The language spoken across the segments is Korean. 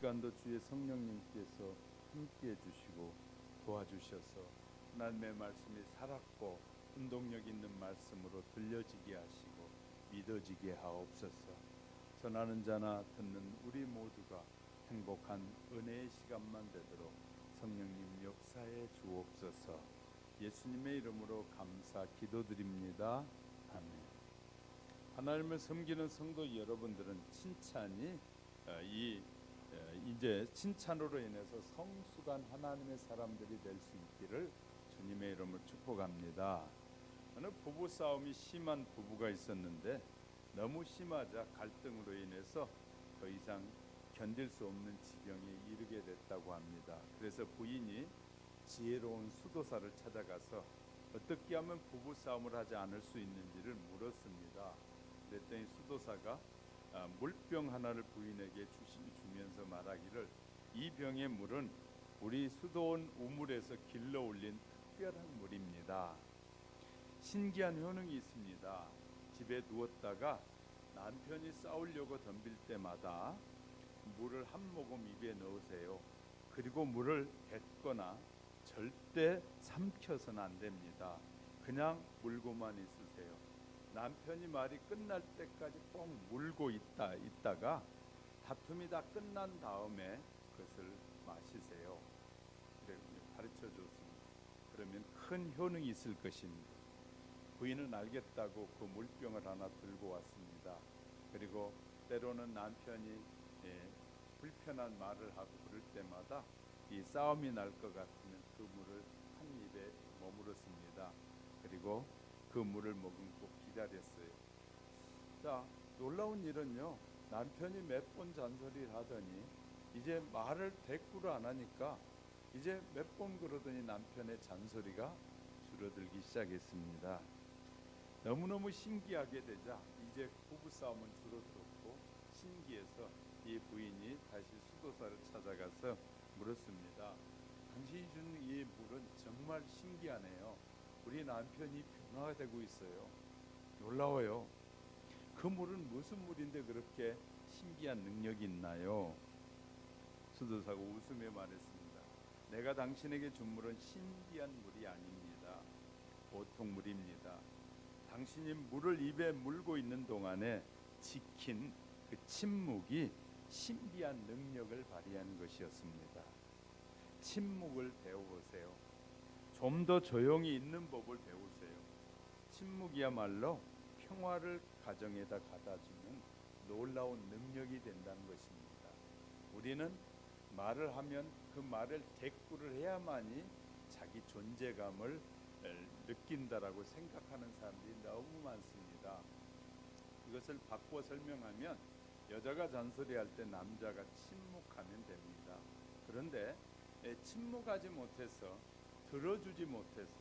시간도 주의 성령님께서 함께해 주시고 도와주셔서 하나님의 말씀이 살았고 운동력 있는 말씀으로 들려지게 하시고 믿어지게 하옵소서. 전하는 자나 듣는 우리 모두가 행복한 은혜의 시간만 되도록 성령님 역사해 주옵소서. 예수님의 이름으로 감사 기도드립니다. 아멘. 하나님을 섬기는 성도 여러분들은 칭찬이 이제 칭찬으로 인해서 성숙한 하나님의 사람들이 될 수 있기를 주님의 이름으로 축복합니다. 어느 부부 싸움이 심한 부부가 있었는데 너무 심하자 갈등으로 인해서 더 이상 견딜 수 없는 지경에 이르게 됐다고 합니다. 그래서 부인이 지혜로운 수도사를 찾아가서 어떻게 하면 부부 싸움을 하지 않을 수 있는지를 물었습니다. 그랬더니 수도사가 물병 하나를 부인에게 주면서 말하기를, 이 병의 물은 우리 수도원 우물에서 길러 올린 특별한 물입니다. 신기한 효능이 있습니다. 집에 누웠다가 남편이 싸우려고 덤빌 때마다 물을 한 모금 입에 넣으세요. 그리고 물을 뱉거나 절대 삼켜서는 안 됩니다. 그냥 물고만 있으세요. 남편이 말이 끝날 때까지 꼭 물고 있다가 다툼이 다 끝난 다음에 그것을 마시세요. 그래 가르쳐 줬습니다. 그러면 큰 효능이 있을 것입니다. 부인은 알겠다고 그 물병을 하나 들고 왔습니다. 그리고 때로는 남편이 불편한 말을 하고 그럴 때마다 이 싸움이 날 것 같으면 그 물을 한 입에 머물었습니다. 그리고 그 물을 머금고 기다렸어요. 자, 놀라운 일은요, 남편이 몇 번 잔소리를 하더니 이제 말을 대꾸를 안 하니까 이제 몇 번 그러더니 남편의 잔소리가 줄어들기 시작했습니다. 너무너무 신기하게 되자 이제 부부싸움은 줄어들었고 신기해서 이 부인이 다시 수도사를 찾아가서 물었습니다. 당신이 준 이 물은 정말 신기하네요. 우리 남편이 변화가 되고 있어요. 놀라워요. 그 물은 무슨 물인데 그렇게 신기한 능력이 있나요? 수도사가 웃으며 말했습니다. 내가 당신에게 준 물은 신기한 물이 아닙니다. 보통 물입니다. 당신이 물을 입에 물고 있는 동안에 지킨 그 침묵이 신비한 능력을 발휘하는 것이었습니다. 침묵을 배워보세요. 좀 더 조용히 있는 법을 배우세요. 침묵이야말로 평화를 가정에다 가다주는 놀라운 능력이 된다는 것입니다. 우리는 말을 하면 그 말을 대꾸를 해야만이 자기 존재감을 느낀다라고 생각하는 사람들이 너무 많습니다. 이것을 바꿔 설명하면 여자가 잔소리할 때 남자가 침묵하면 됩니다. 그런데 침묵하지 못해서 들어주지 못해서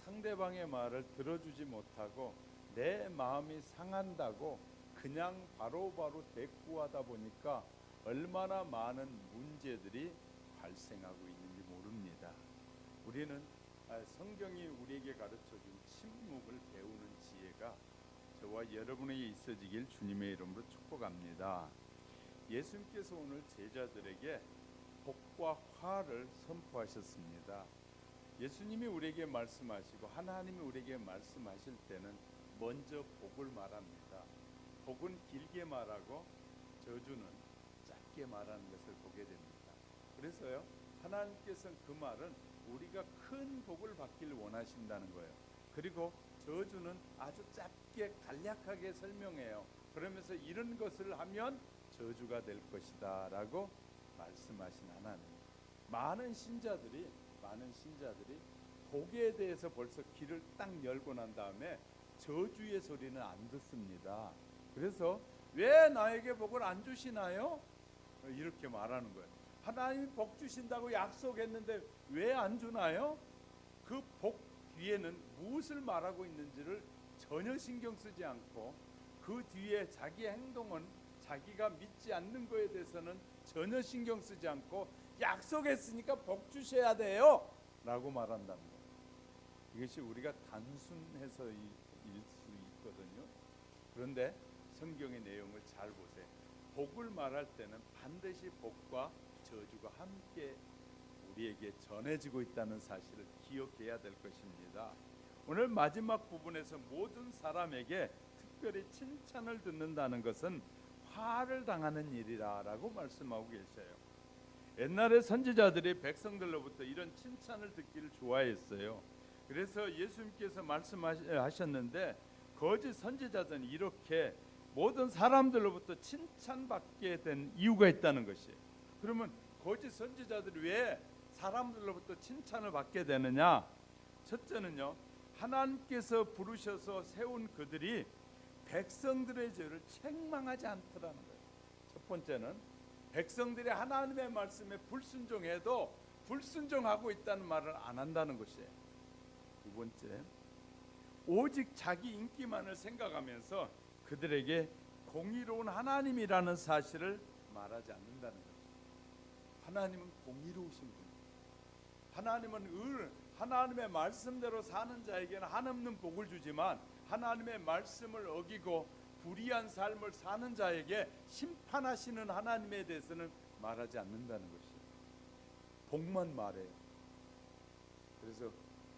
상대방의 말을 들어주지 못하고 내 마음이 상한다고 그냥 바로바로 대꾸하다 보니까 얼마나 많은 문제들이 발생하고 있는지 모릅니다. 우리는 성경이 우리에게 가르쳐준 침묵을 배우는 지혜가 저와 여러분에게 있어지길 주님의 이름으로 축복합니다. 예수님께서 오늘 제자들에게 복과 화를 선포하셨습니다. 예수님이 우리에게 말씀하시고 하나님이 우리에게 말씀하실 때는 먼저 복을 말합니다. 복은 길게 말하고 저주는 짧게 말하는 것을 보게 됩니다. 그래서요, 하나님께서는 그 말은 우리가 큰 복을 받기를 원하신다는 거예요. 그리고 저주는 아주 짧게 간략하게 설명해요. 그러면서 이런 것을 하면 저주가 될 것이다 라고 말씀하신 하나님. 많은 신자들이 복에 대해서 벌써 귀를 딱 열고 난 다음에 저주의 소리는 안 듣습니다. 그래서 왜 나에게 복을 안 주시나요? 이렇게 말하는 거예요. 하나님이 복 주신다고 약속했는데 왜 안 주나요? 그 복 뒤에는 무엇을 말하고 있는지를 전혀 신경 쓰지 않고 그 뒤에 자기의 행동은 자기가 믿지 않는 것에 대해서는 전혀 신경 쓰지 않고 약속했으니까 복 주셔야 돼요 라고 말한다는 거예요. 이것이 우리가 단순해서일 수 있거든요. 그런데 성경의 내용을 잘 보세요. 복을 말할 때는 반드시 복과 저주가 함께 우리에게 전해지고 있다는 사실을 기억해야 될 것입니다. 오늘 마지막 부분에서 모든 사람에게 특별히 칭찬을 듣는다는 것은 화를 당하는 일이라고 말씀하고 계셔요. 옛날에 선지자들이 백성들로부터 이런 칭찬을 듣기를 좋아했어요. 그래서 예수님께서 말씀하셨는데 거짓 선지자들은 이렇게 모든 사람들로부터 칭찬받게 된 이유가 있다는 것이에요. 그러면 거짓 선지자들이 왜 사람들로부터 칭찬을 받게 되느냐? 첫째는요, 하나님께서 부르셔서 세운 그들이 백성들의 죄를 책망하지 않더라는 거예요. 첫 번째는 백성들이 하나님의 말씀에 불순종해도 불순종하고 있다는 말을 안 한다는 것이에요. 두 번째, 오직 자기 인기만을 생각하면서 그들에게 공의로운 하나님이라는 사실을 말하지 않는다는 거죠. 하나님은 공의로우신 분. 하나님은 하나님의 말씀대로 사는 자에게는 한없는 복을 주지만 하나님의 말씀을 어기고 불의한 삶을 사는 자에게 심판하시는 하나님에 대해서는 말하지 않는다는 것이에요. 복만 말해요. 그래서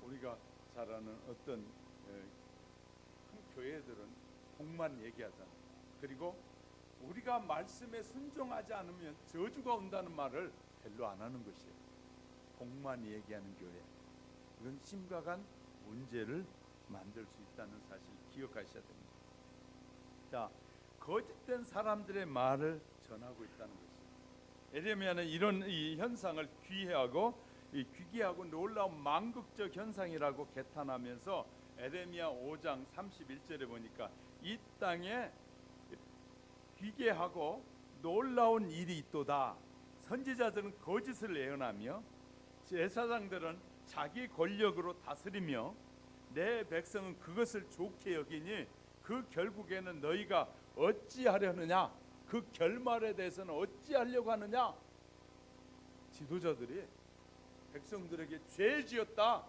우리가 잘 아는 어떤 큰 교회들은 복만 얘기하잖아요. 그리고 우리가 말씀에 순종하지 않으면 저주가 온다는 말을 별로 안 하는 것이에요. 복만 얘기하는 교회. 이건 심각한 문제를 만들 수 있다는 사실 기억하셔야 됩니다. 자, 거짓된 사람들의 말을 전하고 있다는 것이에요. 에레미야는 이런 이 현상을 귀귀하고 놀라운 망극적 현상이라고 개탄하면서 에레미야 5장 31절에 보니까 이 땅에 귀괴하고 놀라운 일이 있도다. 선지자들은 거짓을 예언하며 제사장들은 자기 권력으로 다스리며 내 백성은 그것을 좋게 여기니 그 결국에는 너희가 어찌하려느냐? 그 결말에 대해서는 어찌하려고 하느냐? 지도자들이 백성들에게 죄 지었다.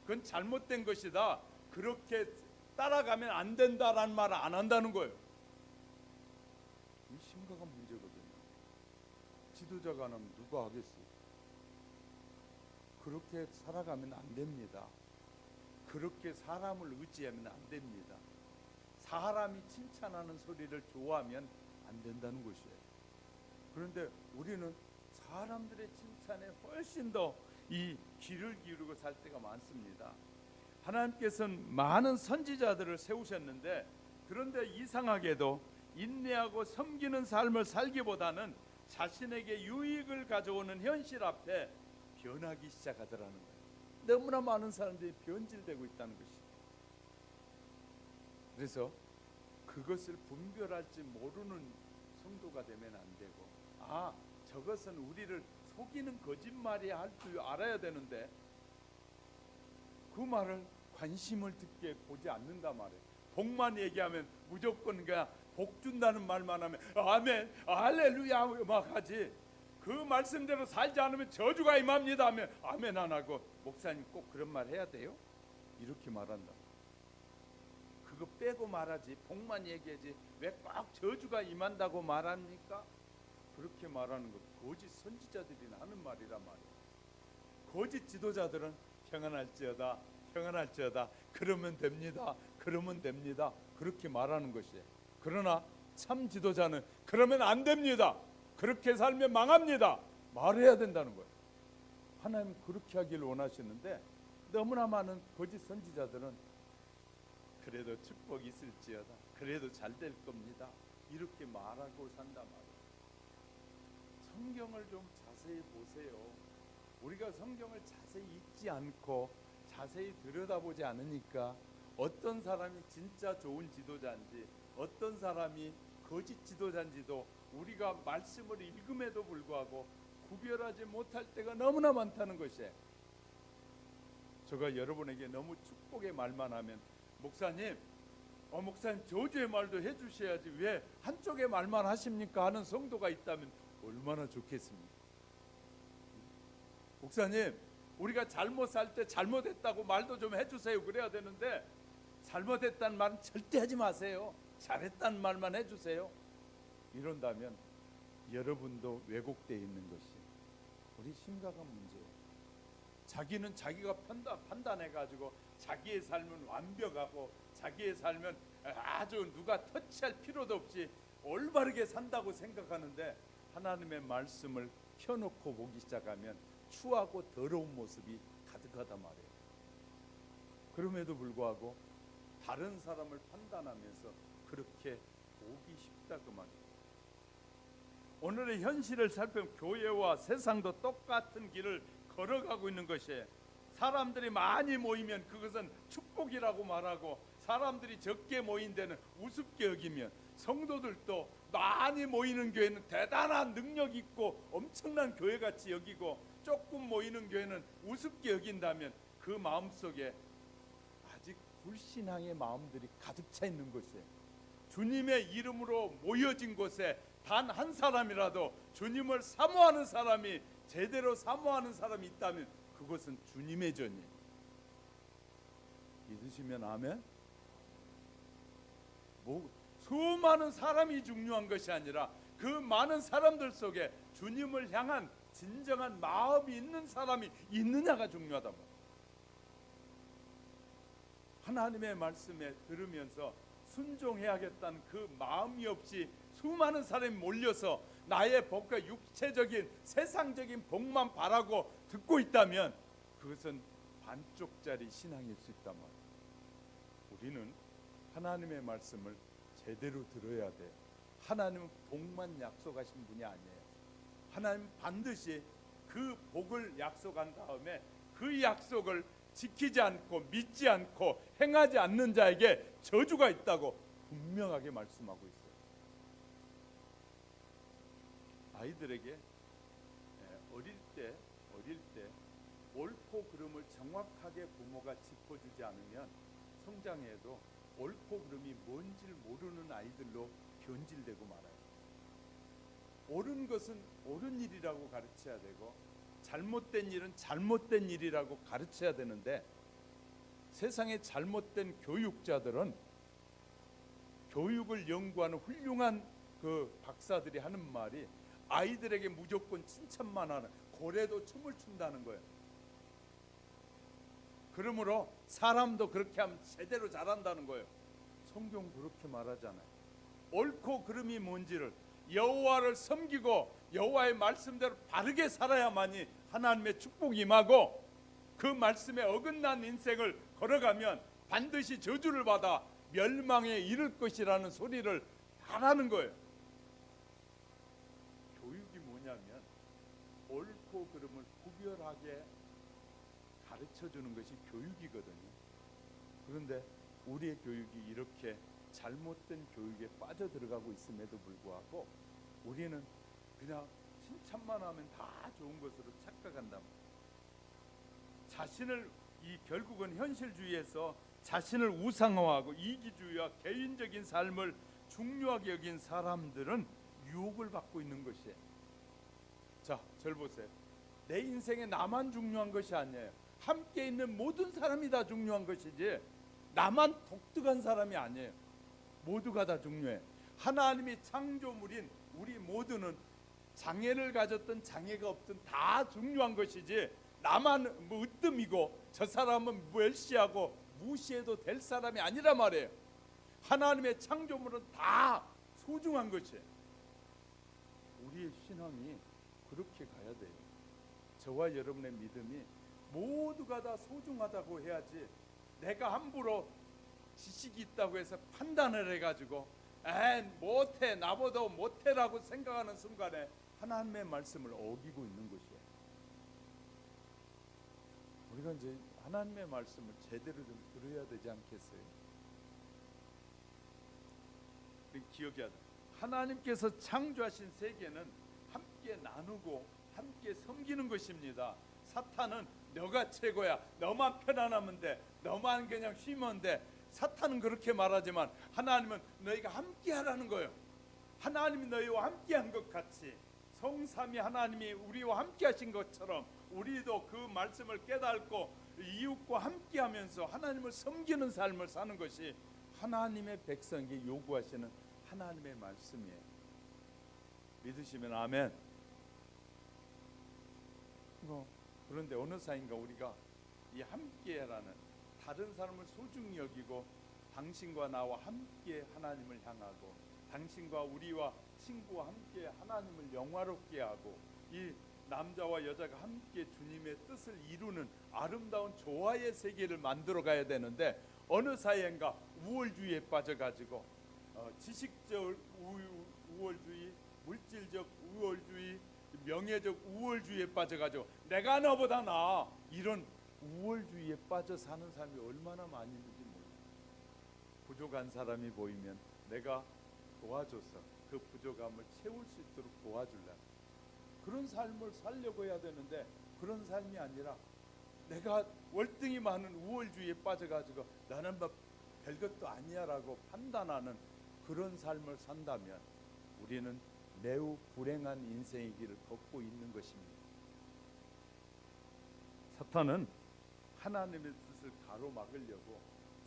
그건 잘못된 것이다. 그렇게 따라가면 안 된다라는 말을 안 한다는 거예요. 이 심각한 문제거든요. 지도자가 안 하면 누가 하겠어요? 그렇게 살아가면 안 됩니다. 그렇게 사람을 의지하면 안 됩니다. 사람이 칭찬하는 소리를 좋아하면 안 된다는 것이에요. 그런데 우리는 사람들의 칭찬에 훨씬 더 이 귀를 기울이고 살 때가 많습니다. 하나님께서는 많은 선지자들을 세우셨는데 그런데 이상하게도 인내하고 섬기는 삶을 살기보다는 자신에게 유익을 가져오는 현실 앞에 변하기 시작하더라는 거예요. 너무나 많은 사람들이 변질되고 있다는 것이죠. 그래서 그것을 분별할 줄 모르는 성도가 되면 안 되고, 저것은 우리를 속이는 거짓말이야 할 줄 알아야 되는데 그 말을 관심을 듣게 보지 않는다 말이에요. 복만 얘기하면 무조건 그냥 복 준다는 말만 하면 아멘 할렐루야 막 하지, 그 말씀대로 살지 않으면 저주가 임합니다 하면 아멘 안 하고 목사님 꼭 그런 말 해야 돼요? 이렇게 말한다. 그거 빼고 말하지, 복만 얘기하지 왜 꼭 저주가 임한다고 말합니까? 그렇게 말하는 것 거짓 선지자들이 하는 말이란 말이에요. 거짓 지도자들은 평안할지어다 평안할지어다 그러면 됩니다 그러면 됩니다 그렇게 말하는 것이에요. 그러나 참 지도자는 그러면 안 됩니다, 그렇게 살면 망합니다 말해야 된다는 거예요. 하나님 그렇게 하기를 원하시는데 너무나 많은 거짓 선지자들은 그래도 축복이 있을지어다 그래도 잘 될 겁니다 이렇게 말하고 산단 말이에요. 성경을 좀 자세히 보세요. 우리가 성경을 자세히 읽지 않고 자세히 들여다보지 않으니까 어떤 사람이 진짜 좋은 지도자인지 어떤 사람이 거짓 지도자인지도 우리가 말씀을 읽음에도 불구하고 구별하지 못할 때가 너무나 많다는 것이에요. 제가 여러분에게 너무 축복의 말만 하면 목사님 저주의 말도 해주셔야지 왜 한쪽의 말만 하십니까 하는 성도가 있다면 얼마나 좋겠습니까? 목사님 우리가 잘못 살 때 잘못했다고 말도 좀 해주세요 그래야 되는데 잘못했다는 말은 절대 하지 마세요, 잘했다는 말만 해주세요 이런다면 여러분도 왜곡되어 있는 것이 우리 심각한 문제예요. 자기는 자기가 판단해가지고 자기의 삶은 완벽하고 자기의 삶은 아주 누가 터치할 필요도 없이 올바르게 산다고 생각하는데 하나님의 말씀을 켜놓고 보기 시작하면 추하고 더러운 모습이 가득하단 말이에요. 그럼에도 불구하고 다른 사람을 판단하면서 그렇게 보기 쉽다 그 말이에요. 오늘의 현실을 살펴보면 교회와 세상도 똑같은 길을 걸어가고 있는 것이에요. 사람들이 많이 모이면 그것은 축복이라고 말하고 사람들이 적게 모인 데는 우습게 여기면 성도들도 많이 모이는 교회는 대단한 능력 있고 엄청난 교회같이 여기고 조금 모이는 교회는 우습게 여긴다면 그 마음속에 아직 불신앙의 마음들이 가득 차 있는 것이에요. 주님의 이름으로 모여진 곳에 단 한 사람이라도 주님을 사모하는 사람이 제대로 사모하는 사람이 있다면 그것은 주님의 전이에요. 믿으시면 아멘. 수많은 사람이 중요한 것이 아니라 그 많은 사람들 속에 주님을 향한 진정한 마음이 있는 사람이 있느냐가 중요하단 말이에요. 하나님의 말씀에 들으면서 순종해야겠다는 그 마음이 없이 수많은 사람이 몰려서 나의 복과 육체적인 세상적인 복만 바라고 듣고 있다면 그것은 반쪽짜리 신앙일 수 있단 말이에요. 우리는 하나님의 말씀을 제대로 들어야 돼요. 하나님은 복만 약속하신 분이 아니에요. 하나님 반드시 그 복을 약속한 다음에 그 약속을 지키지 않고 믿지 않고 행하지 않는 자에게 저주가 있다고 분명하게 말씀하고 있어요. 아이들에게 어릴 때 옳고 그름을 정확하게 부모가 짚어주지 않으면 성장해도 옳고 그름이 뭔지를 모르는 아이들로 변질되고 말아요. 옳은 것은 옳은 일이라고 가르쳐야 되고 잘못된 일은 잘못된 일이라고 가르쳐야 되는데 세상의 잘못된 교육자들은 교육을 연구하는 훌륭한 그 박사들이 하는 말이 아이들에게 무조건 칭찬만 하는 고래도 춤을 춘다는 거예요. 그러므로 사람도 그렇게 하면 제대로 잘한다는 거예요. 성경 그렇게 말하잖아요. 옳고 그름이 뭔지를 여호와를 섬기고 여호와의 말씀대로 바르게 살아야만이 하나님의 축복이 임하고 그 말씀에 어긋난 인생을 걸어가면 반드시 저주를 받아 멸망에 이를 것이라는 소리를 하라는 거예요. 교육이 뭐냐면 옳고 그름을 구별하게 가르쳐주는 것이 교육이거든요. 그런데 우리의 교육이 이렇게 잘못된 교육에 빠져들어가고 있음에도 불구하고 우리는 그냥 칭찬만 하면 다 좋은 것으로 착각한다. 자신을 결국은 현실주의에서 자신을 우상화하고 이기주의와 개인적인 삶을 중요하게 여긴 사람들은 유혹을 받고 있는 것이에요. 자, 절 보세요. 내 인생에 나만 중요한 것이 아니에요. 함께 있는 모든 사람이 다 중요한 것이지 나만 독특한 사람이 아니에요. 모두가 다 중요해. 하나님이 창조물인 우리 모두는 장애를 가졌든 장애가 없든 다 중요한 것이지 나만 뭐 으뜸이고 저 사람은 멸시하고 무시해도 될 사람이 아니란 말이에요. 하나님의 창조물은 다 소중한 것이에요. 우리의 신앙이 그렇게 가야 돼요. 저와 여러분의 믿음이 모두가 다 소중하다고 해야지 내가 함부로 지식이 있다고 해서 판단을 해가지고 못해 나보다 못해라고 생각하는 순간에 하나님의 말씀을 어기고 있는 것이에요. 우리가 이제 하나님의 말씀을 제대로 좀 들어야 되지 않겠어요? 기억해야 돼. 하나님께서 창조하신 세계는 함께 나누고 함께 섬기는 것입니다. 사탄은 너가 최고야, 너만 편안하면 돼, 너만 그냥 쉬면 돼. 사탄은 그렇게 말하지만 하나님은 너희가 함께 하라는 거예요. 하나님이 너희와 함께 한 것 같이 성삼위 하나님이 우리와 함께 하신 것처럼 우리도 그 말씀을 깨닫고 이웃과 함께 하면서 하나님을 섬기는 삶을 사는 것이 하나님의 백성에게 요구하시는 하나님의 말씀이에요. 믿으시면 아멘. 그런데 어느 사이인가 우리가 이 함께라는 다른 사람을 소중히 여기고 당신과 나와 함께 하나님을 향하고 당신과 우리와 친구와 함께 하나님을 영화롭게 하고 이 남자와 여자가 함께 주님의 뜻을 이루는 아름다운 조화의 세계를 만들어 가야 되는데 어느 사이인가 우월주의에 빠져가지고 지식적 우월주의, 물질적 우월주의, 명예적 우월주의에 빠져가지고 내가 너보다 나아 이런 우월주의에 빠져 사는 사람이 얼마나 많이 있는지 몰라요. 부족한 사람이 보이면 내가 도와줘서 그 부족함을 채울 수 있도록 도와줄래. 그런 삶을 살려고 해야 되는데 그런 삶이 아니라 내가 월등히 많은 우월주의에 빠져가지고 나는 뭐 별것도 아니야라고 판단하는 그런 삶을 산다면 우리는 매우 불행한 인생의 길을 걷고 있는 것입니다. 사탄은 하나님의 뜻을 가로막으려고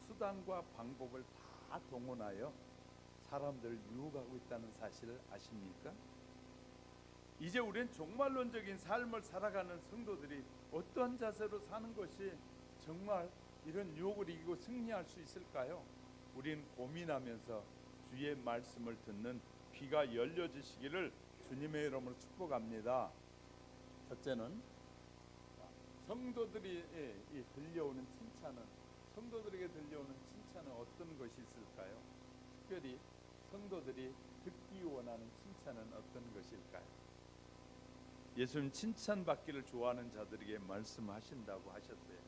수단과 방법을 다 동원하여 사람들을 유혹하고 있다는 사실을 아십니까? 이제 우리는 종말론적인 삶을 살아가는 성도들이 어떤 자세로 사는 것이 정말 이런 유혹을 이기고 승리할 수 있을까요? 우리는 고민하면서 주의 말씀을 듣는 귀가 열려지시기를 주님의 이름으로 축복합니다. 첫째는 성도들이 들려오는 칭찬은 성도들에게 들려오는 칭찬은 어떤 것이 있을까요? 특별히 성도들이 듣기 원하는 칭찬은 어떤 것일까요? 예수님 칭찬받기를 좋아하는 자들에게 말씀하신다고 하셨어요.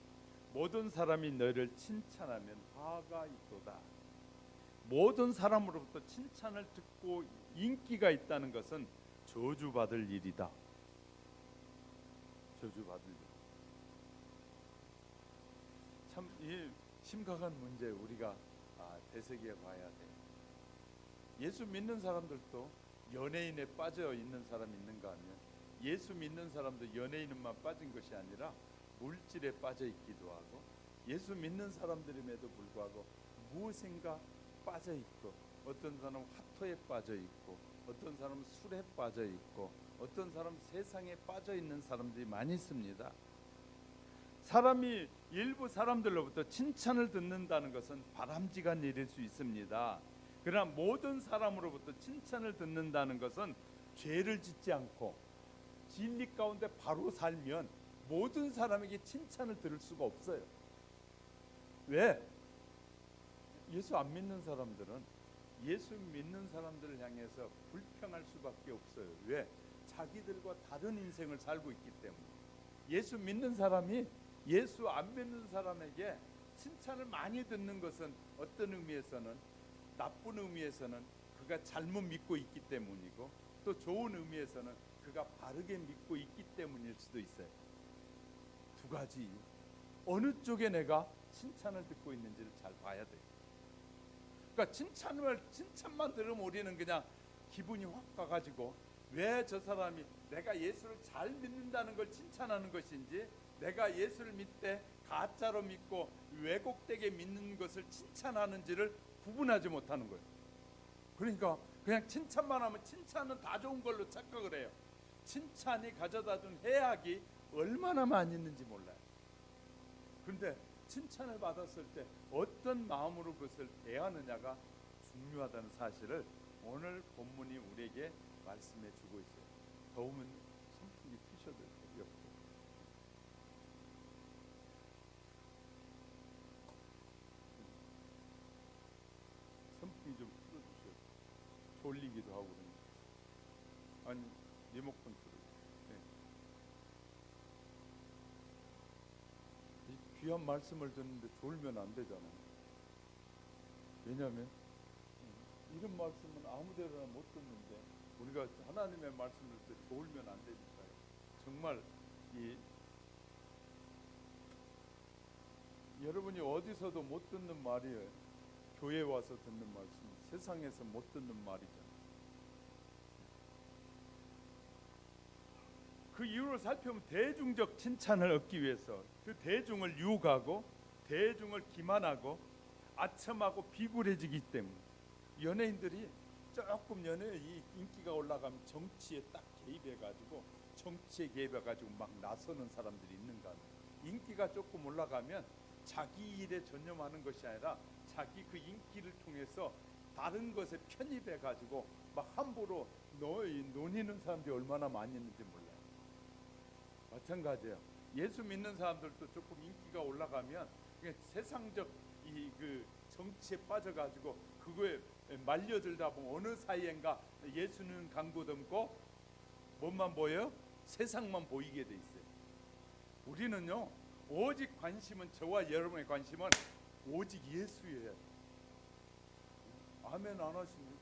모든 사람이 너를 칭찬하면 화가 있도다. 모든 사람으로부터 칭찬을 듣고 인기가 있다는 것은 저주받을 일이다. 저주받을 일. 참 이 심각한 문제 우리가 되새겨 봐야 돼요. 예수 믿는 사람들도 연예인에 빠져 있는 사람 있는가 하면 예수 믿는 사람도 연예인만 빠진 것이 아니라 물질에 빠져 있기도 하고 예수 믿는 사람들임에도 불구하고 무엇인가 빠져 있고 어떤 사람은 화토에 빠져 있고 어떤 사람은 술에 빠져 있고 어떤 사람은 세상에 빠져 있는 사람들이 많이 있습니다. 사람이 일부 사람들로부터 칭찬을 듣는다는 것은 바람직한 일일 수 있습니다. 그러나 모든 사람으로부터 칭찬을 듣는다는 것은 죄를 짓지 않고 진리 가운데 바로 살면 모든 사람에게 칭찬을 들을 수가 없어요. 왜? 예수 안 믿는 사람들은 예수 믿는 사람들을 향해서 불평할 수밖에 없어요. 왜? 자기들과 다른 인생을 살고 있기 때문에. 예수 믿는 사람이 예수 안 믿는 사람에게 칭찬을 많이 듣는 것은 어떤 의미에서는 나쁜 의미에서는 그가 잘못 믿고 있기 때문이고 또 좋은 의미에서는 그가 바르게 믿고 있기 때문일 수도 있어요. 두 가지 어느 쪽에 내가 칭찬을 듣고 있는지를 잘 봐야 돼요. 그러니까 칭찬만 들으면 우리는 그냥 기분이 확 가가지고 왜 저 사람이 내가 예수를 잘 믿는다는 걸 칭찬하는 것인지 내가 예수를 믿되 가짜로 믿고 왜곡되게 믿는 것을 칭찬하는지를 구분하지 못하는 거예요. 그러니까 그냥 칭찬만 하면 칭찬은 다 좋은 걸로 착각을 해요. 칭찬이 가져다준 해악이 얼마나 많이 있는지 몰라요. 그런데 칭찬을 받았을 때 어떤 마음으로 그것을 대하느냐가 중요하다는 사실을 오늘 본문이 우리에게 말씀해 주고 있어요. 더우면 선풍기 트셔도 돼요. 선풍기 좀 틀어주셔요. 졸리기도 하고 그러니까. 아니 리모컨 틀어주세요. 네. 이 귀한 말씀을 듣는데 졸면 안 되잖아요. 왜냐하면 이런 말씀은 아무데나 못 듣는데 우리가 하나님의 말씀을 듣을 때 졸면 안 되니까요. 정말 여러분이 어디서도 못 듣는 말이에요. 교회에 와서 듣는 말씀, 세상에서 못 듣는 말이잖아요. 그 이유를 살펴보면 대중적 칭찬을 얻기 위해서 그 대중을 유혹하고 대중을 기만하고 아첨하고 비굴해지기 때문에 연예인들이 조금 연애 이 인기가 올라가면 정치에 딱 개입해가지고 정치에 개입해가지고 막 나서는 사람들이 있는가. 인기가 조금 올라가면 자기 일에 전념하는 것이 아니라 자기 그 인기를 통해서 다른 것에 편입해가지고 막 함부로 논의는 사람들이 얼마나 많이 있는지 몰라요. 마찬가지예요. 예수 믿는 사람들도 조금 인기가 올라가면 세상적 그 정치에 빠져가지고 그거에 말려들다 보면 어느 사이엔가 예수는 강구듬고 뭐만 보여요? 세상만 보이게 돼 있어요. 우리는요 오직 관심은, 저와 여러분의 관심은 오직 예수예요. 아멘 안 하십니까?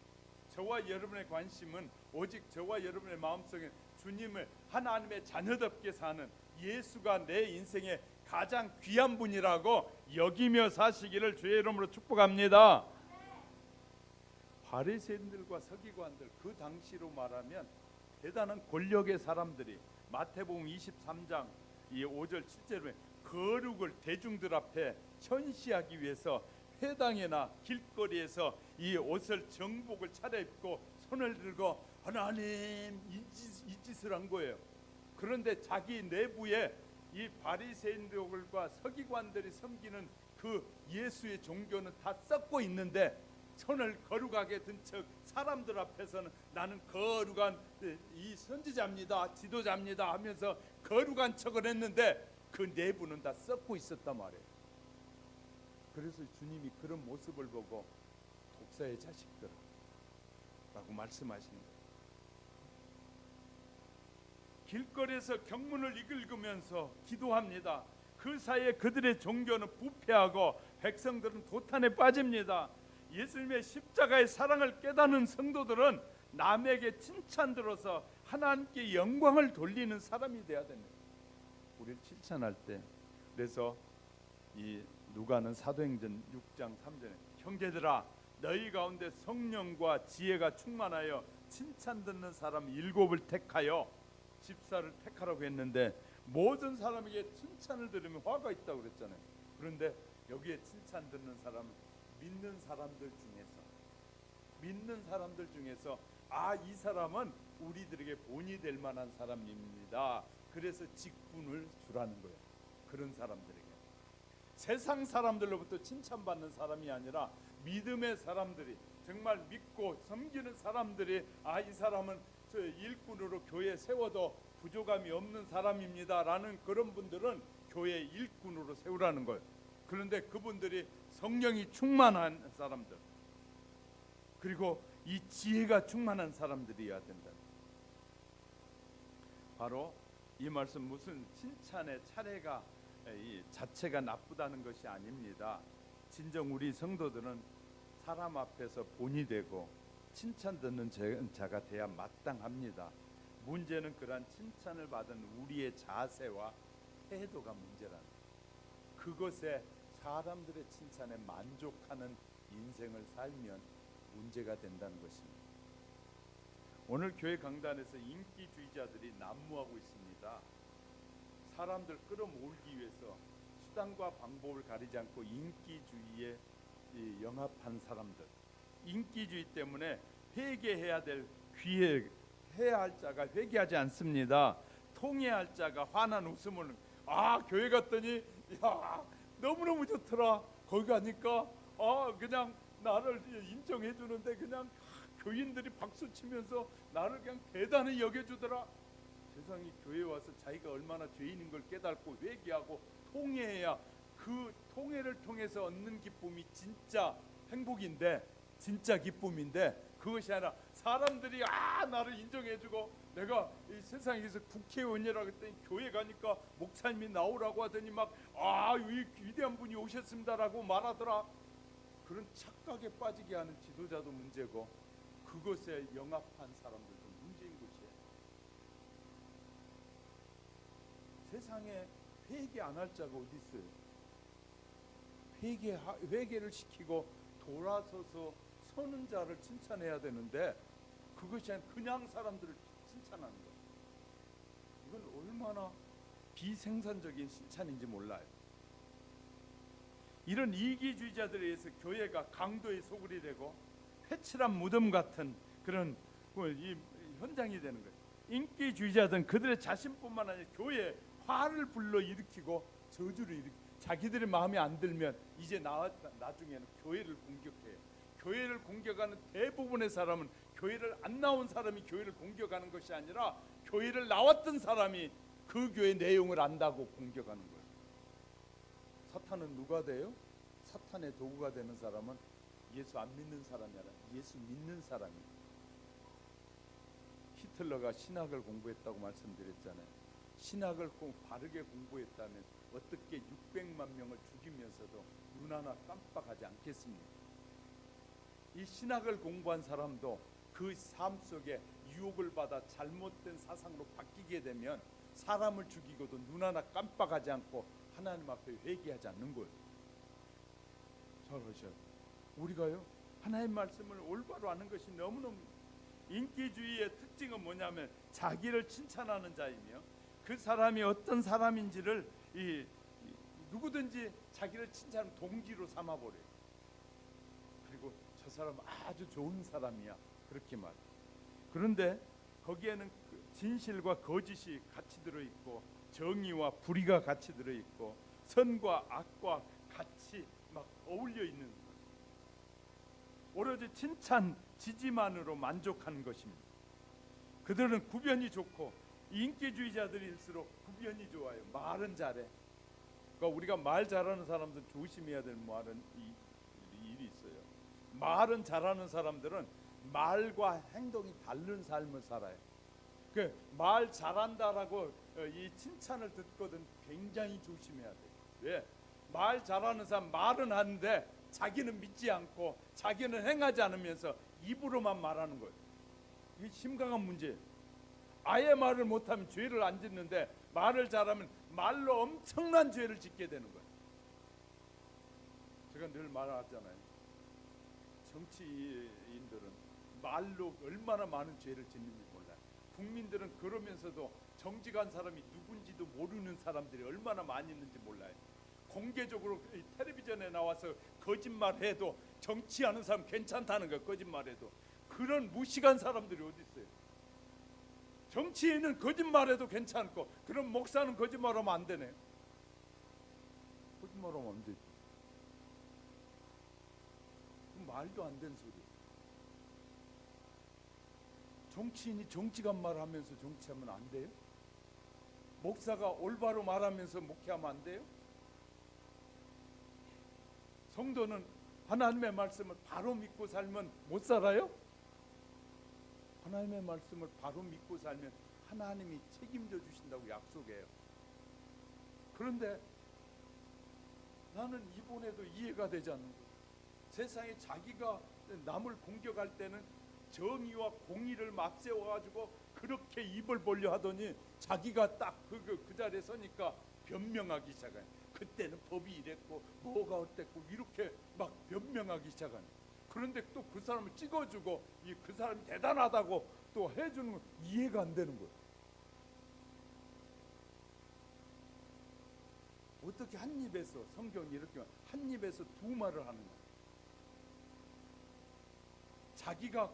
저와 여러분의 관심은 오직 저와 여러분의 마음속에 주님을 하나님의 자녀답게 사는 예수가 내 인생의 가장 귀한 분이라고 여기며 사시기를 주의 이름으로 축복합니다. 바리새인들과 서기관들, 그 당시로 말하면 대단한 권력의 사람들이 마태복음 23장 이 5절 7절에 거룩을 대중들 앞에 현시하기 위해서 회당이나 길거리에서 이 옷을 정복을 차려입고 손을 들고 하나님 이 짓을 한 거예요. 그런데 자기 내부에 이 바리새인들과 서기관들이 섬기는 그 예수의 종교는 다 썩고 있는데 손을 거룩하게 든 척 사람들 앞에서는 나는 거룩한 이 선지자입니다, 지도자입니다 하면서 거룩한 척을 했는데 그 내부는 다 썩고 있었단 말이에요. 그래서 주님이 그런 모습을 보고 독사의 자식들아 라고 말씀하시는 거예요. 길거리에서 경문을 읽으면서 기도합니다. 그 사이에 그들의 종교는 부패하고 백성들은 도탄에 빠집니다. 예수님의 십자가의 사랑을 깨닫는 성도들은 남에게 칭찬 들어서 하나님께 영광을 돌리는 사람이 되어야 됩니다. 우리를 칭찬할 때, 그래서 이 누가는 사도행전 6장 3절에 형제들아 너희 가운데 성령과 지혜가 충만하여 칭찬 듣는 사람 7을 택하여 집사를 택하라고 했는데 모든 사람에게 칭찬을 들으면 화가 있다고 그랬잖아요. 그런데 여기에 칭찬 듣는 사람은 믿는 사람들 중에서 이 사람은 우리들에게 본이 될 만한 사람입니다. 그래서 직분을 주라는 거예요. 그런 사람들에게 세상 사람들로부터 칭찬받는 사람이 아니라 믿음의 사람들이, 정말 믿고 섬기는 사람들이 이 사람은 저 일꾼으로 교회 세워도 부족함이 없는 사람입니다 라는 그런 분들은 교회 일꾼으로 세우라는 거예요. 그런데 그분들이 성령이 충만한 사람들, 그리고 이 지혜가 충만한 사람들이어야 된다. 바로 이 말씀, 무슨 칭찬의 차례가 이 자체가 나쁘다는 것이 아닙니다. 진정 우리 성도들은 사람 앞에서 본이 되고 칭찬 듣는 자가 돼야 마땅합니다. 문제는 그러한 칭찬을 받은 우리의 자세와 태도가 문제라는 거예요. 그것에 사람들의 칭찬에 만족하는 인생을 살면 문제가 된다는 것입니다. 오늘 교회 강단에서 인기주의자들이 난무하고 있습니다. 사람들 끌어모으기 위해서 수단과 방법을 가리지 않고 인기주의에 영합한 사람들, 인기주의 때문에 회개해야 될 회해야 할 자가 회개하지 않습니다. 통회할 자가 환한 웃음을 교회 갔더니 너무너무 좋더라. 거기 가니까 그냥 나를 인정해 주는데 그냥 교인들이 박수 치면서 나를 그냥 대단히 여겨주더라. 세상에 교회에 와서 자기가 얼마나 죄인인 걸 깨닫고 회개하고 통회해야 그 통회를 통해서 얻는 기쁨이 진짜 행복인데, 진짜 기쁨인데, 그것이 아니라 사람들이 나를 인정해주고 내가 이 세상에서 국회의원이라고 했더니 교회 가니까 목사님이 나오라고 하더니 위대한 분이 오셨습니다라고 말하더라. 그런 착각에 빠지게 하는 지도자도 문제고 그것에 영합한 사람들도 문제인 것이에요. 세상에 회개 안 할 자가 어디 있어요? 회개를 시키고 돌아서서 서는 자를 칭찬해야 되는데 그것이 아니라 그냥 사람들을 칭찬하는 거예요. 이건 얼마나 비생산적인 칭찬인지 몰라요. 이런 이기주의자들에 의해서 교회가 강도의 소굴이 되고 회칠한 무덤 같은 그런 이 현장이 되는 거예요. 인기주의자들은 그들의 자신뿐만 아니라 교회에 화를 불러 일으키고 저주를 일으키고 자기들의 마음에 안 들면 이제 나중에는 교회를 공격해요. 교회를 공격하는 대부분의 사람은 교회를 안 나온 사람이 교회를 공격하는 것이 아니라 교회를 나왔던 사람이 그 교회 내용을 안다고 공격하는 거예요. 사탄은 누가 돼요? 사탄의 도구가 되는 사람은 예수 안 믿는 사람이 아니라 예수 믿는 사람이에요. 히틀러가 신학을 공부했다고 말씀드렸잖아요. 신학을 바르게 공부했다면 어떻게 600만 명을 죽이면서도 눈 하나 깜빡하지 않겠습니까? 이 신학을 공부한 사람도 그 삶 속에 유혹을 받아 잘못된 사상으로 바뀌게 되면 사람을 죽이고도 눈 하나 깜빡하지 않고 하나님 앞에 회개하지 않는 거예요. 잘하셔야 돼요. 우리가요 하나님 말씀을 올바로 아는 것이 너무너무 인기주의의 특징은 뭐냐면 자기를 칭찬하는 자이며 그 사람이 어떤 사람인지를 누구든지 자기를 칭찬하는 동기로 삼아버려요. 그리고 저 사람은 아주 좋은 사람이야 그렇게 말해요. 그런데 거기에는 진실과 거짓이 같이 들어있고 정의와 불의가 같이 들어있고 선과 악과 같이 막 어울려 있는 거예요. 오로지 칭찬, 지지만으로 만족하는 것입니다. 그들은 구변이 좋고 인기주의자들일수록 구변이 좋아요. 말은 잘해. 그러니까 우리가 말 잘하는 사람들 조심해야 될 말은 일이 있어요. 말은 잘하는 사람들은 말과 행동이 다른 삶을 살아요. 그 말 잘한다라고 이 칭찬을 듣거든 굉장히 조심해야 돼요. 왜? 말 잘하는 사람 말은 하는데 자기는 믿지 않고 자기는 행하지 않으면서 입으로만 말하는 거예요. 이게 심각한 문제예요. 아예 말을 못하면 죄를 안 짓는데 말을 잘하면 말로 엄청난 죄를 짓게 되는 거예요. 제가 늘 말하잖아요. 정치인들은 말로 얼마나 많은 죄를 짓는지 몰라요. 국민들은 그러면서도 정직한 사람이 누군지도 모르는 사람들이 얼마나 많이 있는지 몰라요. 공개적으로 텔레비전에 나와서 거짓말해도 정치하는 사람 괜찮다는 거예요. 거짓말해도. 그런 무식한 사람들이 어디 있어요. 정치인은 거짓말해도 괜찮고 그럼 목사는 거짓말하면 안 되네. 거짓말하면 안 되지. 말도 안 되는 소리. 정치인이 정직한 말하면서 정치하면 안 돼요? 목사가 올바로 말하면서 목회하면 안 돼요? 성도는 하나님의 말씀을 바로 믿고 살면 못 살아요? 하나님의 말씀을 바로 믿고 살면 하나님이 책임져 주신다고 약속해요. 그런데 나는 이번에도 이해가 되지 않는 거예요. 세상에 자기가 남을 공격할 때는 정의와 공의를 앞세워가지고 그렇게 입을 벌려 하더니 자기가 딱 그 자리에 서니까 변명하기 시작해요. 그때는 법이 이랬고 뭐가 어땠고 이렇게 막 변명하기 시작하는. 그런데 또 그 사람을 찍어주고 그 사람이 대단하다고 또 해주는 건 이해가 안 되는 거예요. 어떻게 한 입에서 성경이 이렇게 한 입에서 두 말을 하는 거예요. 자기가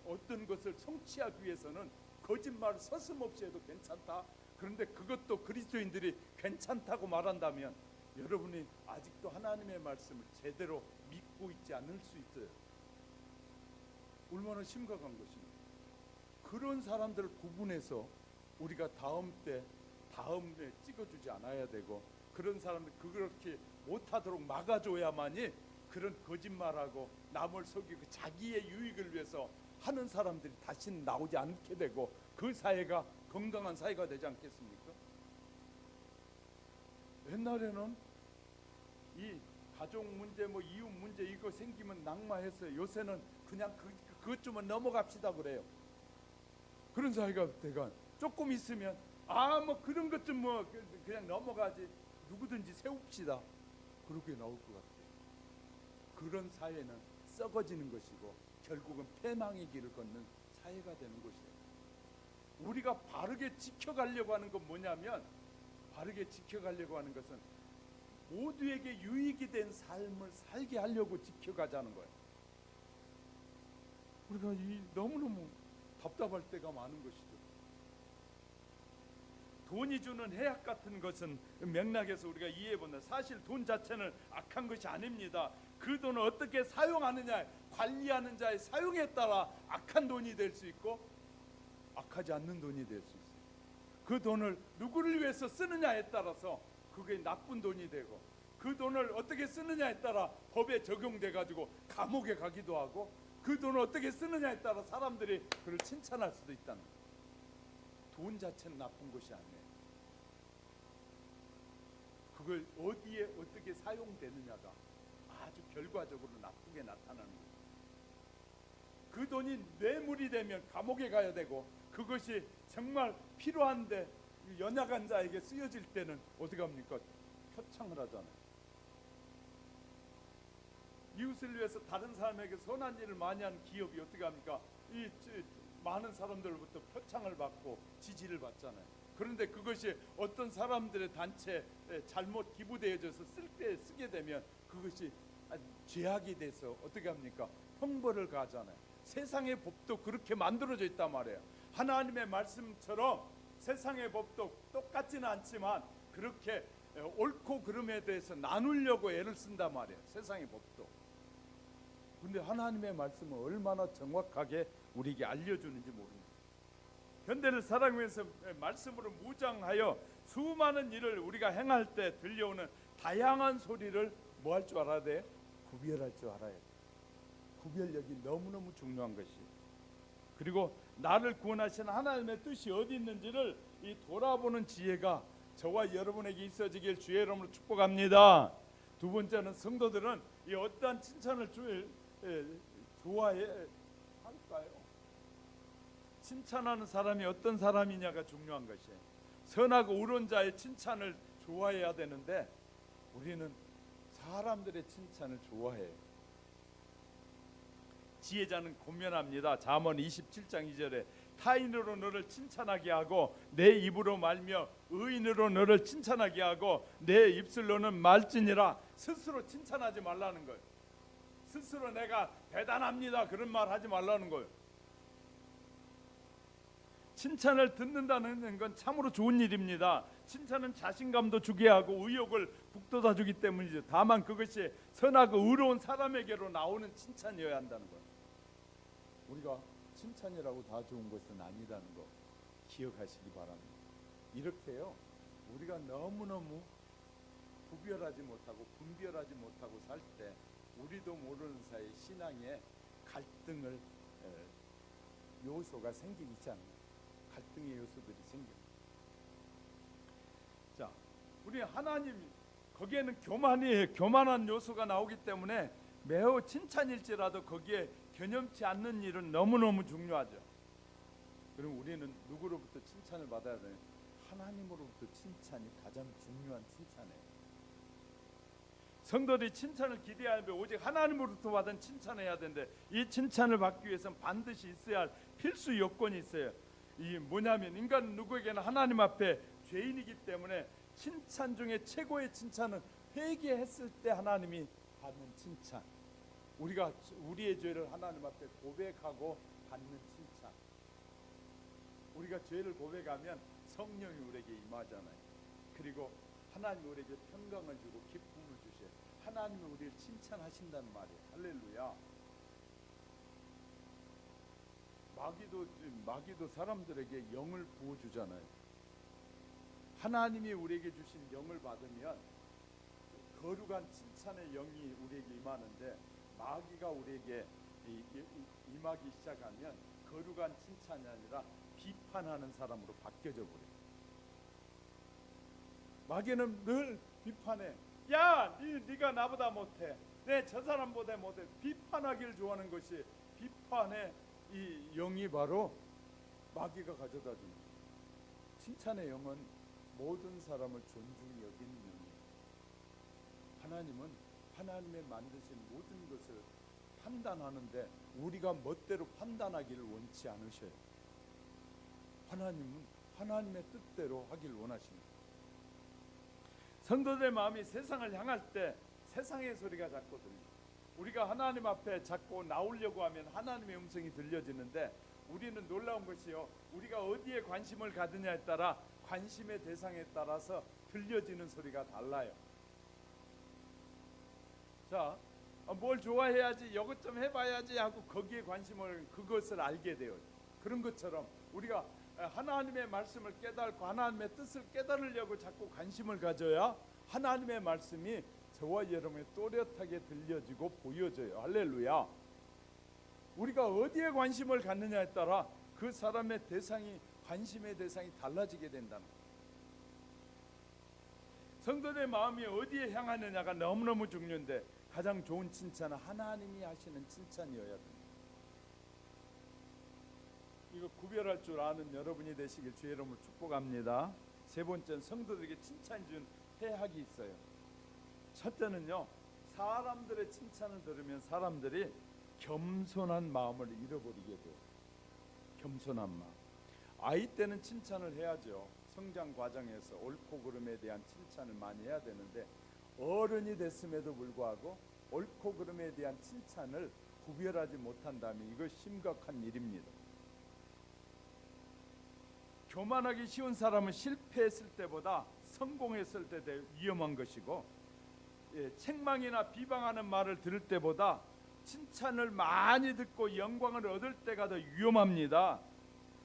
어떤 것을 성취하기 위해서는 거짓말을 서슴없이 해도 괜찮다. 그런데 그것도 그리스도인들이 괜찮다고 말한다면 여러분이 아직도 하나님의 말씀을 제대로 믿고 있지 않을 수 있어요. 얼마나 심각한 것입니까? 그런 사람들을 구분해서 우리가 다음에 찍어주지 않아야 되고 그런 사람들 그렇게 못하도록 막아줘야만이 그런 거짓말하고 남을 속이고 자기의 유익을 위해서 하는 사람들이 다시는 나오지 않게 되고 그 사회가 건강한 사회가 되지 않겠습니까? 옛날에는 이 가족 문제 뭐 이웃 문제 이거 생기면 낙마했어요. 요새는 그냥 그것 좀은 넘어갑시다 그래요. 그런 사회가 돼가 조금 있으면 뭐 그런 것 좀 뭐 그냥 넘어가지 누구든지 세웁시다 그렇게 나올 것 같아요. 그런 사회는 썩어지는 것이고 결국은 패망의 길을 걷는 사회가 되는 것이에요. 우리가 바르게 지켜가려고 하는 건 뭐냐면 바르게 지켜가려고 하는 것은 모두에게 유익이 된 삶을 살게 하려고 지켜가자는 거예요. 우리가 너무너무 답답할 때가 많은 것이죠. 돈이 주는 해악 같은 것은 맥락에서 우리가 이해해본다. 사실 돈 자체는 악한 것이 아닙니다. 그 돈을 어떻게 사용하느냐, 관리하는 자의 사용에 따라 악한 돈이 될 수 있고 악하지 않는 돈이 될 수 있어요. 그 돈을 누구를 위해서 쓰느냐에 따라서 그게 나쁜 돈이 되고, 그 돈을 어떻게 쓰느냐에 따라 법에 적용돼 가지고 감옥에 가기도 하고, 그 돈을 어떻게 쓰느냐에 따라 사람들이 그를 칭찬할 수도 있다는 거예요. 돈 자체는 나쁜 것이 아니에요. 그걸 어디에 어떻게 사용되느냐가 아주 결과적으로 나쁘게 나타나는 거예요. 그 돈이 뇌물이 되면 감옥에 가야 되고, 그것이 정말 필요한데 연약한 자에게 쓰여질 때는 어떻게 합니까? 표창을 하잖아요. 이웃을 위해서 다른 사람에게 선한 일을 많이 하는 기업이 어떻게 합니까? 많은 사람들로부터 표창을 받고 지지를 받잖아요. 그런데 그것이 어떤 사람들의 단체에 잘못 기부되어져서 쓰게 되면 그것이 죄악이 돼서 어떻게 합니까? 형벌을 가하잖아요. 세상의 법도 그렇게 만들어져 있단 말이에요. 하나님의 말씀처럼 세상의 법도 똑같지는 않지만 그렇게 옳고 그름에 대해서 나누려고 애를 쓴단 말이에요. 세상의 법도. 근데 하나님의 말씀은 얼마나 정확하게 우리에게 알려주는지 모릅니다. 현대를 살아가면서 말씀으로 무장하여 수많은 일을 우리가 행할 때 들려오는 다양한 소리를 뭐 할 줄 알아야 돼? 구별할 줄 알아야 돼. 구별력이 너무너무 중요한 것이. 그리고 나를 구원하시는 하나님의 뜻이 어디 있는지를 이 돌아보는 지혜가 저와 여러분에게 있어지길 주의 이름으로 축복합니다. 두 번째는 성도들은 이 어떠한 칭찬을 좋아해 할까요? 칭찬하는 사람이 어떤 사람이냐가 중요한 것이에요. 선하고 의로운 자의 칭찬을 좋아해야 되는데 우리는 사람들의 칭찬을 좋아해요. 지혜자는 권면합니다. 잠언 27장 2절에 타인으로 너를 칭찬하게 하고 내 입으로 말며 의인으로 너를 칭찬하게 하고 내 입술로는 말지니라. 스스로 칭찬하지 말라는 거예요. 스스로 내가 대단합니다 그런 말 하지 말라는 거예요. 칭찬을 듣는다는 건 참으로 좋은 일입니다. 칭찬은 자신감도 주게 하고 의욕을 북돋아 주기 때문이죠. 다만 그것이 선하고 의로운 사람에게로 나오는 칭찬이어야 한다는 거예요. 우리가 칭찬이라고 다 좋은 것은 아니다는 거 기억하시기 바랍니다. 이렇게요, 우리가 너무너무 구별하지 못하고 분별하지 못하고 살 때 우리도 모르는 사이 신앙에 갈등을 요소가 생기기 시작합니다. 갈등의 요소들이 생깁니다. 자, 우리 하나님 거기에는 교만한 요소가 나오기 때문에 매우 칭찬일지라도 거기에 견념치 않는 일은 너무너무 중요하죠. 그럼 우리는 누구로부터 칭찬을 받아야 되냐? 하나님으로부터 칭찬이 가장 중요한 칭찬이에요. 성도들이 칭찬을 기대하면 오직 하나님으로부터 받은 칭찬을 해야 되는데 이 칭찬을 받기 위해서는 반드시 있어야 할 필수 요건이 있어요. 이 뭐냐면 인간은 누구에게나 하나님 앞에 죄인이기 때문에 칭찬 중에 최고의 칭찬은 회개했을 때 하나님이 받는 칭찬. 우리가 우리의 죄를 하나님 앞에 고백하고 받는 칭찬. 우리가 죄를 고백하면 성령이 우리에게 임하잖아요. 그리고 하나님이 우리에게 평강을 주고 기쁨을 주셔요. 하나님이 우리를 칭찬하신다는 말이에요. 할렐루야. 마귀도 사람들에게 영을 부어주잖아요. 하나님이 우리에게 주신 영을 받으면 거룩한 칭찬의 영이 우리에게 임하는데 마귀가 우리에게 임하기 시작하면 거룩한 칭찬이 아니라 비판하는 사람으로 바뀌어져 버려요. 마귀는 늘 비판해. 야, 네가 나보다 못해. 내 저 사람보다 못해. 비판하기를 좋아하는 것이 비판의 이 영이 바로 마귀가 가져다 주는 거예요. 칭찬의 영은 모든 사람을 존중히 여기는 영이에요. 하나님은 하나님의 만드신 모든 것을 판단하는데 우리가 멋대로 판단하기를 원치 않으셔요. 하나님은 하나님의 뜻대로 하기를 원하십니다. 성도들의 마음이 세상을 향할 때 세상의 소리가 자꾸 들립니다. 우리가 하나님 앞에 자꾸 나오려고 하면 하나님의 음성이 들려지는데, 우리는 놀라운 것이요, 우리가 어디에 관심을 가느냐에 따라 관심의 대상에 따라서 들려지는 소리가 달라요. 자, 뭘 좋아해야지, 이것 좀 해봐야지 하고 거기에 관심을, 그것을 알게 돼요. 그런 것처럼 우리가 하나님의 말씀을 깨닫고 하나님의 뜻을 깨달으려고 자꾸 관심을 가져야 하나님의 말씀이 저와 여러분의 또렷하게 들려지고 보여져요. 할렐루야. 우리가 어디에 관심을 갖느냐에 따라 그 사람의 대상이, 관심의 대상이 달라지게 된다는 거예요. 성도의 마음이 어디에 향하느냐가 너무너무 중요한데, 가장 좋은 칭찬은 하나님이 하시는 칭찬이어야 됩니다. 이거 구별할 줄 아는 여러분이 되시길 주의 이름으로 축복합니다. 세 번째는 성도들에게 칭찬 준 해학이 있어요. 첫째는요, 사람들의 칭찬을 들으면 사람들이 겸손한 마음을 잃어버리게 돼요. 겸손한 마음. 아이 때는 칭찬을 해야죠. 성장 과정에서 옳고 그름에 대한 칭찬을 많이 해야 되는데, 어른이 됐음에도 불구하고 옳고 그름에 대한 칭찬을 구별하지 못한다면 이거 심각한 일입니다. 교만하기 쉬운 사람은 실패했을 때보다 성공했을 때 위험한 것이고, 책망이나 비방하는 말을 들을 때보다 칭찬을 많이 듣고 영광을 얻을 때가 더 위험합니다.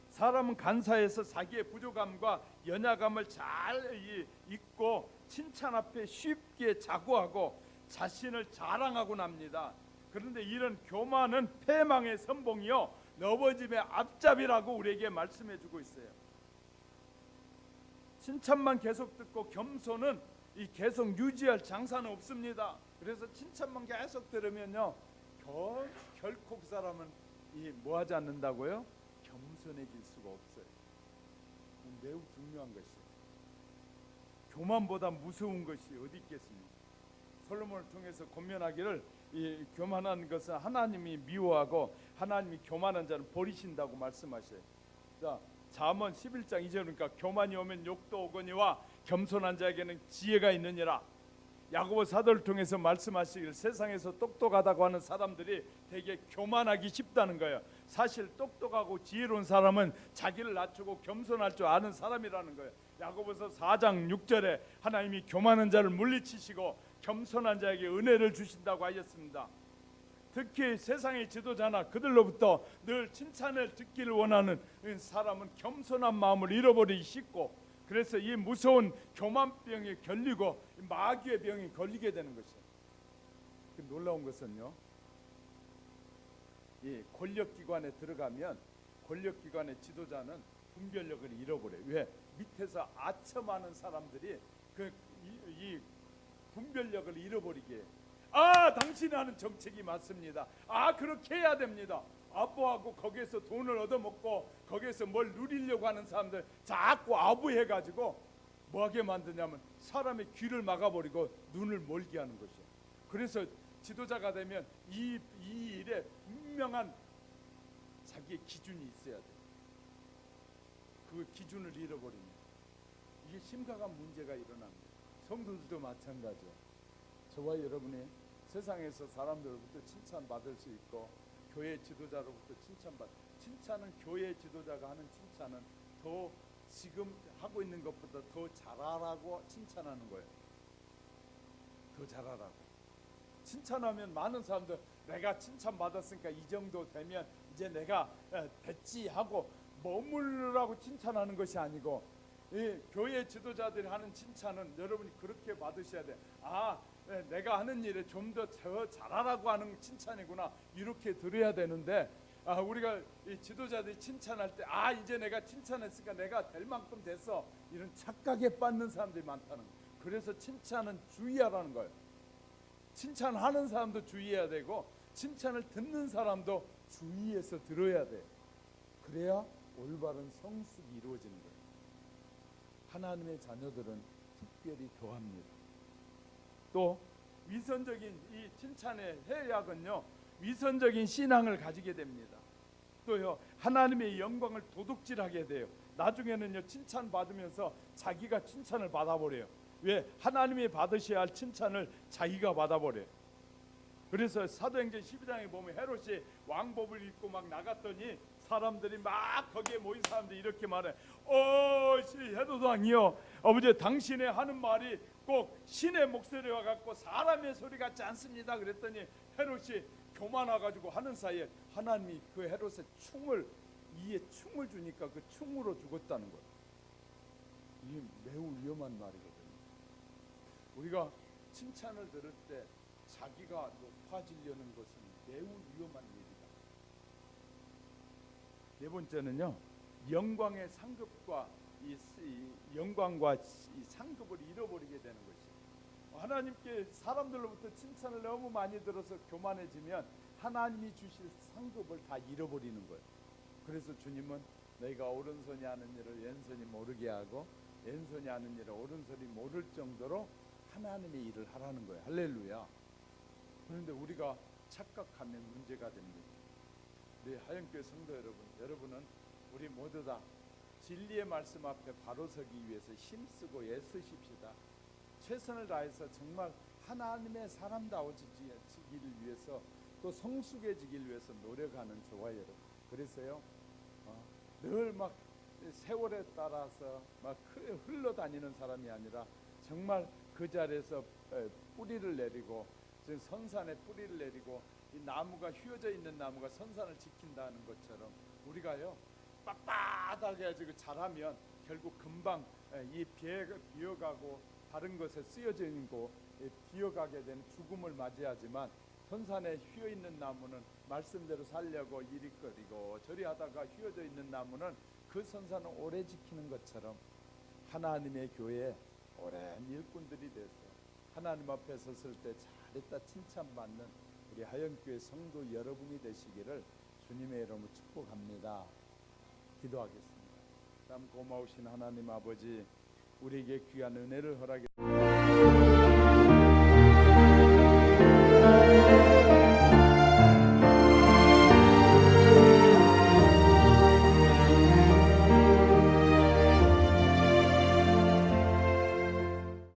사람은 간사해서 자기의 부족함과 연약함을 잘 잊고 칭찬 앞에 쉽게 자고하고 자신을 자랑하곤 합니다. 그런데 이런 교만은 패망의 선봉이요, 넘어짐의 앞잡이라고 우리에게 말씀해주고 있어요. 칭찬만 계속 듣고 겸손은 계속 유지할 장사는 없습니다. 그래서 칭찬만 계속 들으면요, 결코 그 사람은 뭐하지 않는다고요? 겸손해질 수가 없어요. 매우 중요한 것이에요. 교만보다 무서운 것이 어디 있겠습니까? 솔로몬을 통해서 권면하기를, 이 교만한 것은 하나님이 미워하고 하나님이 교만한 자는 버리신다고 말씀하셔요. 자, 잠언 11장 2절, 그러니까 교만이 오면 욕도 오거니와 겸손한 자에게는 지혜가 있느니라. 야고보 사도를 통해서 말씀하시길, 세상에서 똑똑하다고 하는 사람들이 되게 교만하기 쉽다는 거예요. 사실 똑똑하고 지혜로운 사람은 자기를 낮추고 겸손할 줄 아는 사람이라는 거예요. 야고보서 4장 6절에 하나님이 교만한 자를 물리치시고 겸손한 자에게 은혜를 주신다고 하셨습니다. 특히 세상의 지도자나 그들로부터 늘 칭찬을 듣기를 원하는 사람은 겸손한 마음을 잃어버리기 쉽고, 그래서 이 무서운 교만병에 걸리고 마귀의 병에 걸리게 되는 것이에요. 놀라운 것은요, 이 권력기관에 들어가면 권력기관의 지도자는 분별력을 잃어버려요. 왜? 밑에서 아첨하는 사람들이 이 분별력을 잃어버리게 해요. 당신이 하는 정책이 맞습니다. 그렇게 해야 됩니다. 아부하고 거기에서 돈을 얻어먹고 거기에서 뭘 누리려고 하는 사람들 자꾸 아부해가지고 뭐하게 만드냐면 사람의 귀를 막아버리고 눈을 멀게 하는 것이에요. 그래서 지도자가 되면 이 일에 분명한 자기의 기준이 있어야 돼요. 그 기준을 잃어버리면 이게 심각한 문제가 일어납니다. 성도들도 마찬가지예요. 저와 여러분이 세상에서 사람들로부터 칭찬받을 수 있고 교회 지도자로부터 칭찬은 교회 지도자가 하는 칭찬은 더 지금 하고 있는 것보다 더 잘하라고 칭찬하는 거예요. 더 잘하라고 칭찬하면 많은 사람들, 내가 칭찬받았으니까 이 정도 되면 이제 내가 됐지 하고 머무르라고 칭찬하는 것이 아니고, 이 교회 지도자들이 하는 칭찬은 여러분이 그렇게 받으셔야 돼. 내가 하는 일에 좀 더 잘하라고 하는 칭찬이구나, 이렇게 들어야 되는데, 우리가 이 지도자들이 칭찬할 때 이제 내가 칭찬했으니까 내가 될 만큼 됐어, 이런 착각에 빠지는 사람들이 많다는 거예요. 그래서 칭찬은 주의하라는 거예요. 칭찬하는 사람도 주의해야 되고 칭찬을 듣는 사람도 주의해서 들어야 돼. 그래야 올바른 성숙이 이루어지는 거예요. 하나님의 자녀들은 특별히 더합니다. 또 위선적인 이 칭찬의 해약은요, 위선적인 신앙을 가지게 됩니다. 또요, 하나님의 영광을 도둑질하게 돼요. 나중에는요, 칭찬 받으면서 자기가 칭찬을 받아버려요. 왜? 하나님이 받으셔야 할 칭찬을 자기가 받아버려요. 그래서 사도행전 12장에 보면 헤롯이 왕복을 입고 막 나갔더니 사람들이 막 거기에 모인 사람들이 이렇게 말해. 헤롯 왕이여, 아버지 당신의 하는 말이 꼭 신의 목소리와 같고 사람의 소리 같지 않습니다. 그랬더니 헤롯이 교만해가지고 하는 사이에 하나님이 그 헤롯의 이에 충을 주니까 그 충으로 죽었다는 거예요. 이게 매우 위험한 말이거든요. 우리가 칭찬을 들을 때 자기가 높아지려는 것은 매우 위험한 일이다. 네 번째는요, 영광의 상급과 이 영광과 이 상급을 잃어버리게 되는 것이에요. 하나님께 사람들로부터 칭찬을 너무 많이 들어서 교만해지면 하나님이 주실 상급을 다 잃어버리는 거예요. 그래서 주님은 너희가 오른손이 하는 일을 왼손이 모르게 하고 왼손이 하는 일을 오른손이 모를 정도로 하나님의 일을 하라는 거예요. 할렐루야. 그런데 우리가 착각하면 문제가 됩니다. 우리 하영교회 성도 여러분은 우리 모두 다 진리의 말씀 앞에 바로 서기 위해서 힘쓰고 애쓰십시다. 최선을 다해서 정말 하나님의 사람다워지기를 위해서 또 성숙해지기를 위해서 노력하는 저와 여러분. 그래서요, 늘 막 세월에 따라서 막 흘러다니는 사람이 아니라 정말 그 자리에서 뿌리를 내리고, 선산에 뿌리를 내리고, 이 나무가 휘어져 있는 나무가 선산을 지킨다는 것처럼 우리가요 빳빳하게 자라면 결국 금방 이 비어가고 다른 것에 쓰여지고 비어가게 되는 죽음을 맞이하지만, 선산에 휘어 있는 나무는 말씀대로 살려고 이리거리고 저리 하다가 휘어져 있는 나무는 그 선산을 오래 지키는 것처럼 하나님의 교회에 오랜 일꾼들이 돼서 하나님 앞에 섰을 때 잘했다 칭찬받는 우리 하영교회 성도 여러분이 되시기를 주님의 이름으로 축복합니다. 기도하겠습니다. 참 고마우신 하나님 아버지, 우리에게 귀한 은혜를 허락해